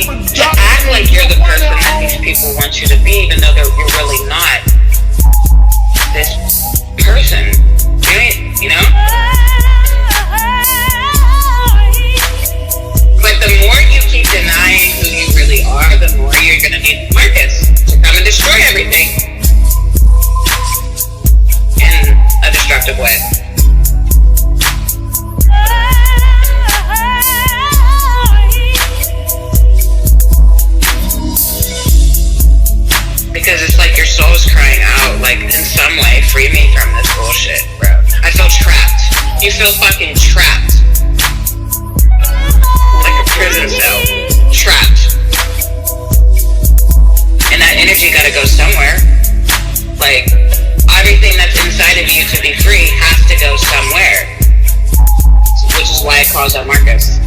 ability to act like you're the person that these people want you to be, even though you're really not this person, you know? But the more you keep denying who you really are, the more you're going to need Marcus to come and destroy everything in a destructive way. Because it's like your soul's crying out, like, in some way, free me from this bullshit, bro. I feel trapped. You feel fucking trapped. Like a prison cell. Trapped. And that energy gotta go somewhere. Like, everything that's inside of you to be free has to go somewhere. Which is why it calls out Marcus.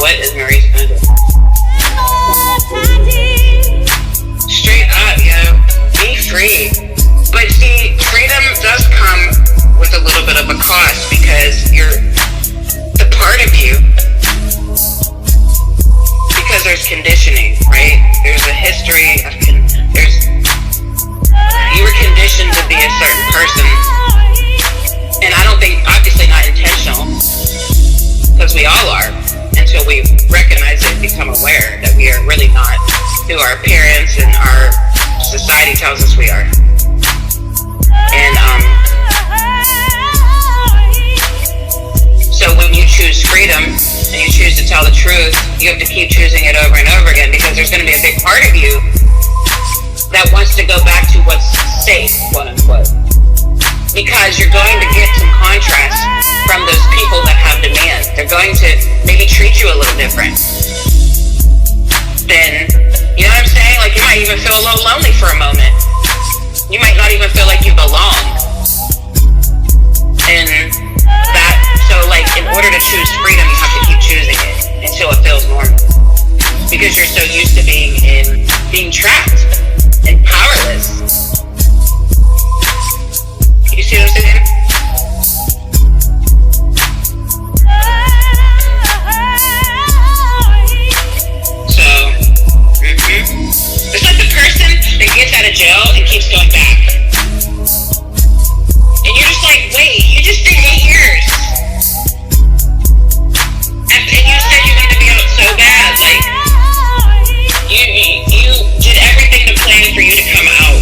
What is Maurice gonna do? Straight up, yo. Be free. But see, freedom does come with a little bit of a cost, because you're the part of you, because there's conditioning, right? There's a history of you were conditioned to be a certain person, and I don't think, obviously not intentional, because we all are, until we recognize it and become aware that we are really not who our parents and our society tells us we are. And so when you choose freedom and you choose to tell the truth, you have to keep choosing it over and over again, because there's going to be a big part of you that wants to go back to what's safe, quote unquote. Because you're going to get some contrast from those people that have demands. They're going to maybe treat you a little different. Then, you know what I'm saying? Like, you might even feel a little lonely for a moment. You might not even feel like you belong. And that, so like, in order to choose freedom, you have to keep choosing it until it feels normal. Because you're so used to being trapped and powerless. You see what I'm saying? So, it's like the person that gets out of jail and keeps going back. And you're just like, wait, you just did 8 years. And you said you wanted to be out so bad. Like, you did everything to plan for you to come out.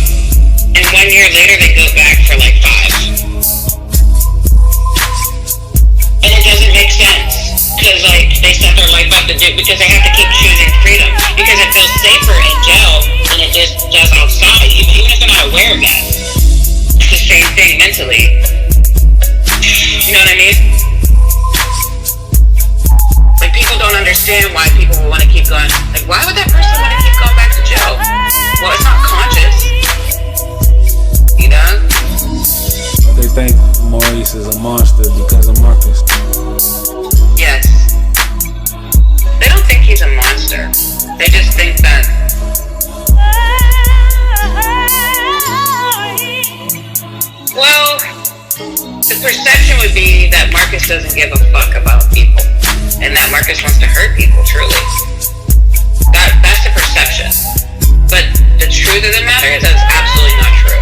And 1 year later, they go back for like 5. And it doesn't make sense, because like they set their life up to do, because they have to keep choosing freedom, because it feels safer in jail than it just does outside, even if they're not aware of that. It's the same thing mentally. You know what I mean? Like, people don't understand why people will want to keep going. Like, why would that person want to keep going back to jail? Well, it's not conscious. You know? They think Maurice is a monster because of Marcus. Yes. They don't think he's a monster. They just think that well, the perception would be that Marcus doesn't give a fuck about people, and that Marcus wants to hurt people, truly. That's the perception. But the truth of the matter is that's absolutely not true.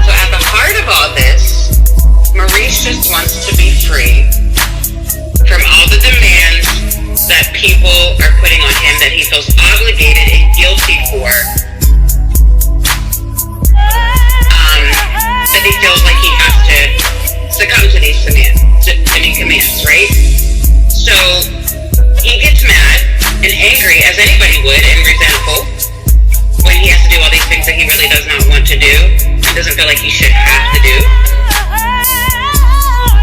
So at the heart of all this, Maurice just wants to be free from all the demands that people are putting on him that he feels obligated and guilty for. That he feels like he has to succumb to these commands, right? So he gets mad and angry, as anybody would, and resentful when he has to do all these things that he really does not want to do and doesn't feel like he should have to do.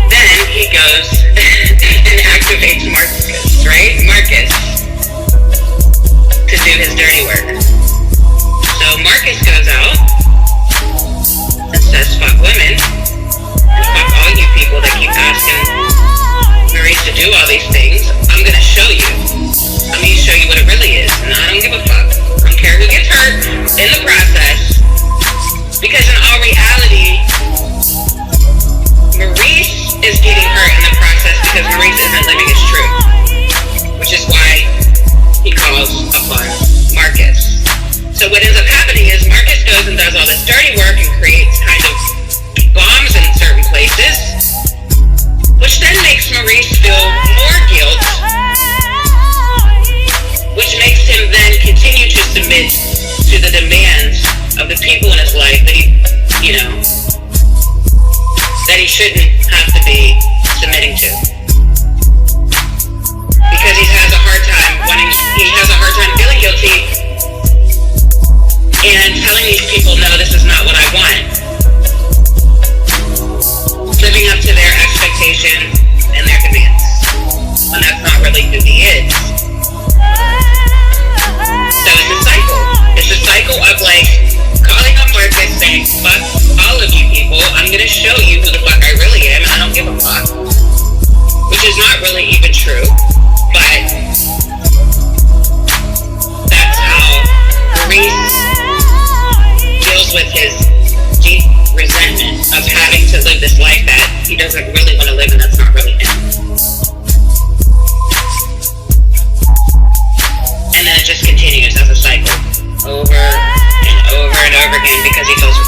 Then he goes and activates Marcus, right? Marcus, to do his dirty work. So Marcus goes out and says, fuck women, and fuck all you people that keep asking Maurice to do all these things. I'm gonna show you. I'm gonna show you what it really is, and I don't give a fuck. I don't care who dirty work and creates kind of bombs in certain places, which then makes Maurice feel more guilt, which makes him then continue to submit to the demands of the people in his life that that he shouldn't have to be submitting to. Because he has a hard time feeling guilty and telling these people, no, this is not what I want. Living up to their expectations and their demands, when that's not really who he is. So it's a cycle. It's a cycle of like calling up Marcus saying, fuck all of you people, I'm gonna show you who the fuck I really am and I don't give a fuck. Which is not really even true, but that's how Maurice deals with his deep resentment of having to live this life that he doesn't really want to live and that's not really him. And then it just continues as a cycle over and over and over again because he feels